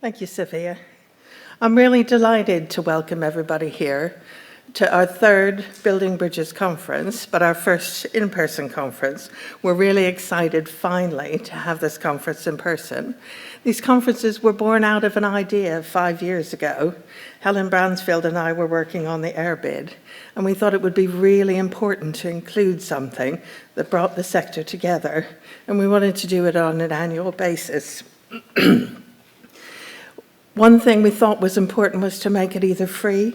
Thank you, Sophia. I'm really delighted to welcome everybody here to our third Building Bridges conference, but our first in-person conference. We're really excited finally to have this conference in person. These conferences were born out of an idea 5 years ago. Helen Bransfield and I were working on the air bid, and we thought it would be really important to include something that brought the sector together, and we wanted to do it on an annual basis. One thing we thought was important was to make it either free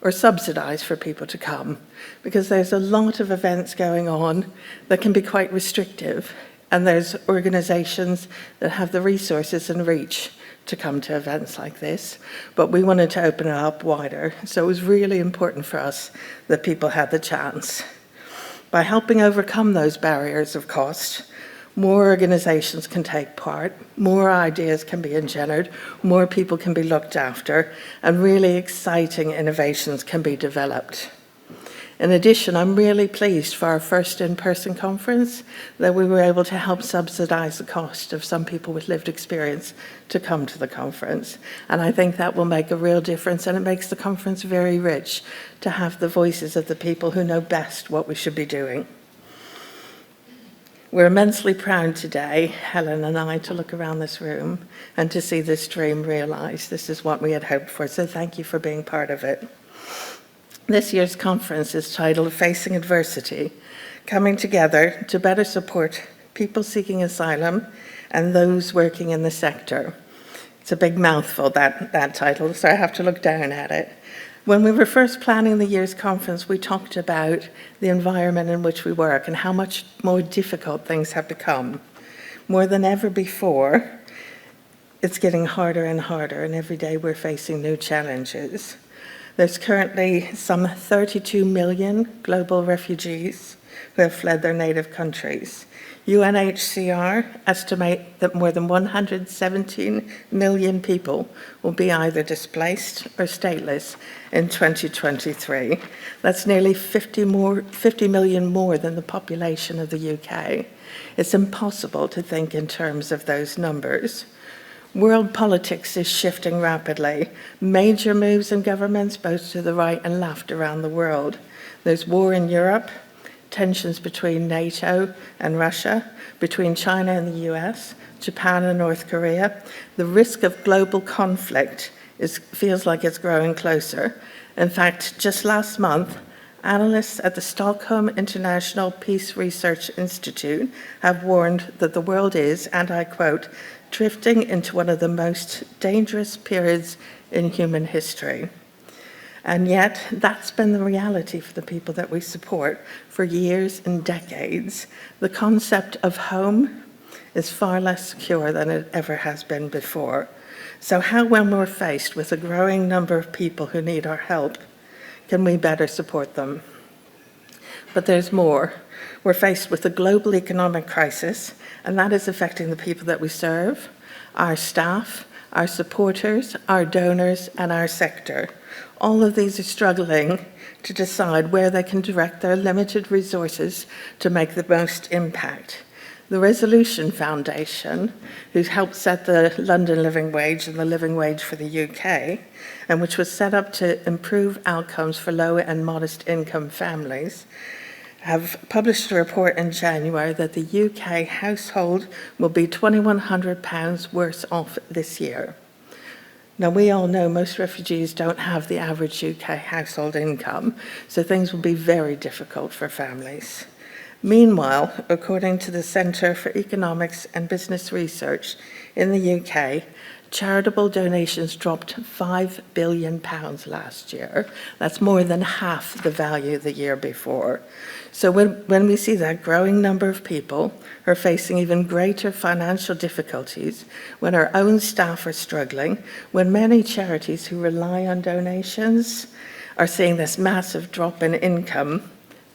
or subsidized for people to come, because there's a lot of events going on that can be quite restrictive, and there's organizations that have the resources and reach to come to events like this, but we wanted to open it up wider, so it was really important for us that people had the chance. By helping overcome those barriers of cost, more organizations can take part, more ideas can be engendered, more people can be looked after, and really exciting innovations can be developed. In addition, I'm really pleased for our first in-person conference that we were able to help subsidize the cost of some people with lived experience to come to the conference. And I think that will make a real difference, and it makes the conference very rich to have the voices of the people who know best what we should be doing. We're immensely proud today, Helen and I, to look around this room and to see this dream realized. This is what we had hoped for, so thank you for being part of it. This year's conference is titled Facing Adversity, Coming Together to Better Support People Seeking Asylum and Those Working in the Sector. It's a big mouthful, that title, so I have to look down at it. When we were first planning the year's conference, we talked about the environment in which we work and how much more difficult things have become. More than ever before, it's getting harder and harder, and every day we're facing new challenges. There's currently some 32 million global refugees who have fled their native countries. UNHCR estimate that more than 117 million people will be either displaced or stateless in 2023. That's nearly 50 million more than the population of the UK. It's impossible to think in terms of those numbers. World politics is shifting rapidly. Major moves in governments, both to the right and left around the world. There's war in Europe, tensions between NATO and Russia, between China and the US, Japan and North Korea. The risk of global conflict feels like it's growing closer. In fact, just last month, analysts at the Stockholm International Peace Research Institute have warned that the world is, and I quote, drifting into one of the most dangerous periods in human history. And yet, that's been the reality for the people that we support for years and decades. The concept of home is far less secure than it ever has been before. So how, when we're faced with a growing number of people who need our help, can we better support them? But there's more. We're faced with a global economic crisis, and that is affecting the people that we serve, our staff, our supporters, our donors, and our sector. All of these are struggling to decide where they can direct their limited resources to make the most impact. The Resolution Foundation, who's helped set the London Living Wage and the living wage for the UK, and which was set up to improve outcomes for low and modest income families, have published a report in January that the UK household will be £2,100 worse off this year. Now, we all know most refugees don't have the average UK household income, so things will be very difficult for families. Meanwhile, according to the Centre for Economics and Business Research in the UK, charitable donations dropped £5 billion last year. That's more than half the value the year before. So when we see that growing number of people are facing even greater financial difficulties, when our own staff are struggling, when many charities who rely on donations are seeing this massive drop in income,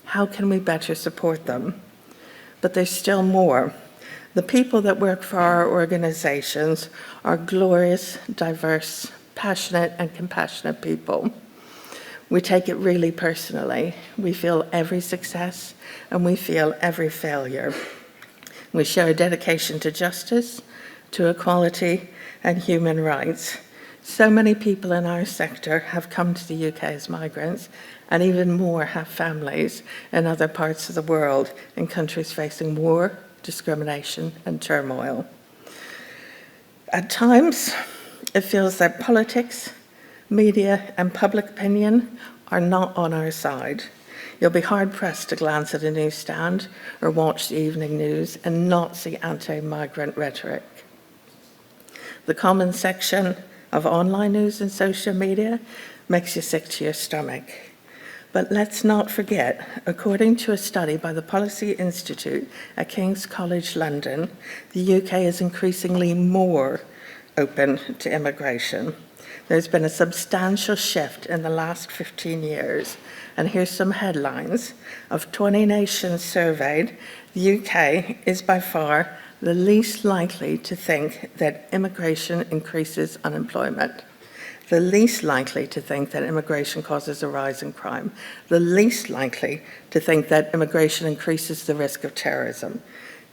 how can we better support them? But there's still more. The people that work for our organizations are glorious, diverse, passionate, and compassionate people. We take it really personally. We feel every success, and we feel every failure. We share a dedication to justice, to equality and human rights. So many people in our sector have come to the UK as migrants, and even more have families in other parts of the world, in countries facing war, discrimination, and turmoil. At times, it feels that politics, media, and public opinion are not on our side. You'll be hard-pressed to glance at a newsstand or watch the evening news and not see anti-migrant rhetoric. The comment section of online news and social media makes you sick to your stomach. But let's not forget, according to a study by the Policy Institute at King's College London, the UK is increasingly more open to immigration. There's been a substantial shift in the last 15 years, and here's some headlines. Of 20 nations surveyed, the UK is by far the least likely to think that immigration increases unemployment, the least likely to think that immigration causes a rise in crime, the least likely to think that immigration increases the risk of terrorism.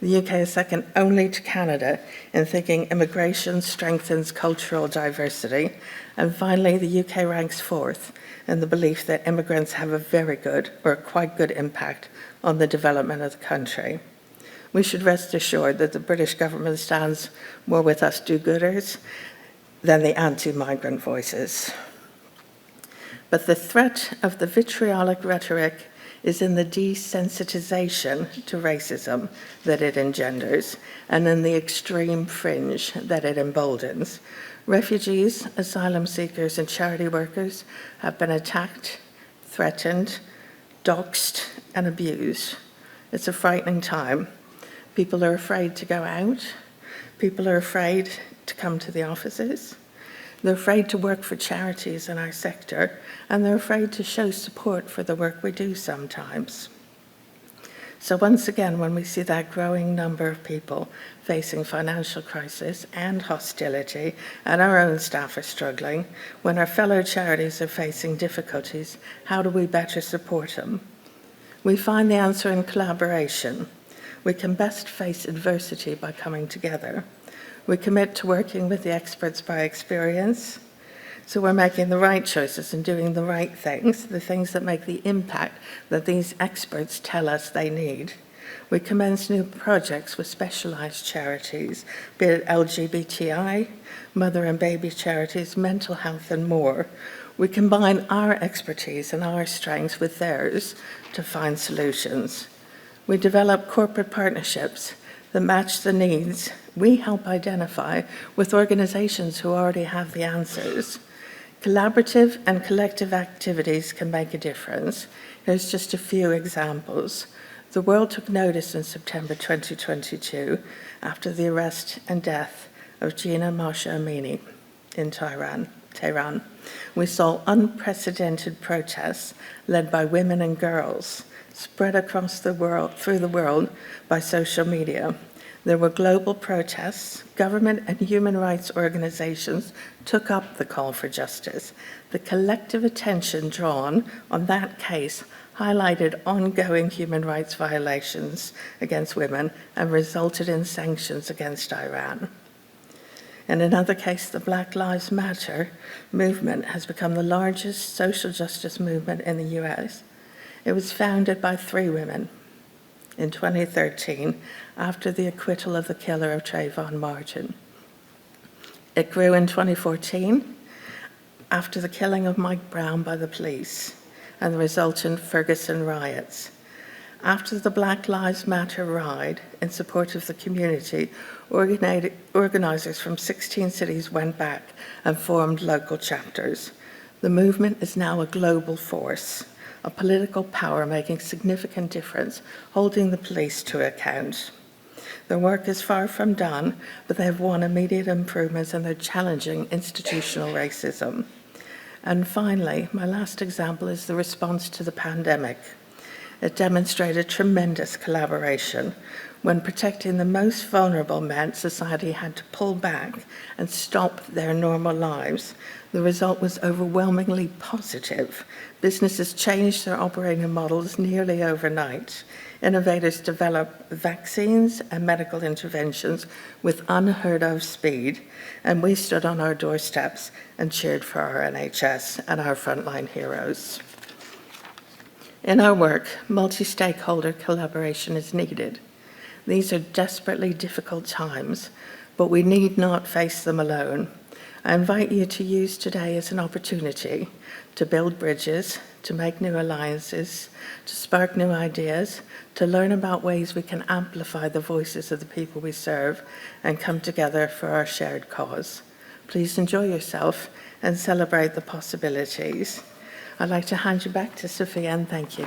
The UK is second only to Canada in thinking immigration strengthens cultural diversity. And finally, the UK ranks fourth in the belief that immigrants have a very good or quite good impact on the development of the country. We should rest assured that the British government stands more with us do-gooders than the anti-migrant voices. But the threat of the vitriolic rhetoric is in the desensitization to racism that it engenders and in the extreme fringe that it emboldens. Refugees, asylum seekers, and charity workers have been attacked, threatened, doxxed, and abused. It's a frightening time. People are afraid to go out. People are afraid to come to the offices. They're afraid to work for charities in our sector, and they're afraid to show support for the work we do sometimes. So once again, when we see that growing number of people facing financial crisis and hostility, and our own staff are struggling, when our fellow charities are facing difficulties, how do we better support them? We find the answer in collaboration. We can best face adversity by coming together. We commit to working with the experts by experience, so we're making the right choices and doing the right things, the things that make the impact that these experts tell us they need. We commence new projects with specialised charities, be it LGBTI, mother and baby charities, mental health, and more. We combine our expertise and our strengths with theirs to find solutions. We develop corporate partnerships that match the needs we help identify with organizations who already have the answers. Collaborative and collective activities can make a difference. Here's just a few examples. The world took notice in September 2022 after the arrest and death of Gina Mahsa Amini in Tehran. We saw unprecedented protests led by women and girls spread across the world, through the world by social media. There were global protests. Government and human rights organizations took up the call for justice. The collective attention drawn on that case highlighted ongoing human rights violations against women and resulted in sanctions against Iran. In another case, the Black Lives Matter movement has become the largest social justice movement in the US. It was founded by 3 women in 2013 after the acquittal of the killer of Trayvon Martin. It grew in 2014 after the killing of Mike Brown by the police and the resultant Ferguson riots. After the Black Lives Matter ride in support of the community, organizers from 16 cities went back and formed local chapters. The movement is now a global force, a political power making significant difference, holding the police to account. Their work is far from done, but they have won immediate improvements and they're challenging institutional racism. And finally, my last example is the response to the pandemic. It demonstrated tremendous collaboration. When protecting the most vulnerable meant society had to pull back and stop their normal lives, the result was overwhelmingly positive. Businesses changed their operating models nearly overnight. Innovators developed vaccines and medical interventions with unheard of speed, and we stood on our doorsteps and cheered for our NHS and our frontline heroes. In our work, multi-stakeholder collaboration is needed. These are desperately difficult times, but we need not face them alone. I invite you to use today as an opportunity to build bridges, to make new alliances, to spark new ideas, to learn about ways we can amplify the voices of the people we serve and come together for our shared cause. Please enjoy yourself and celebrate the possibilities. I'd like to hand you back to Sophia, and thank you.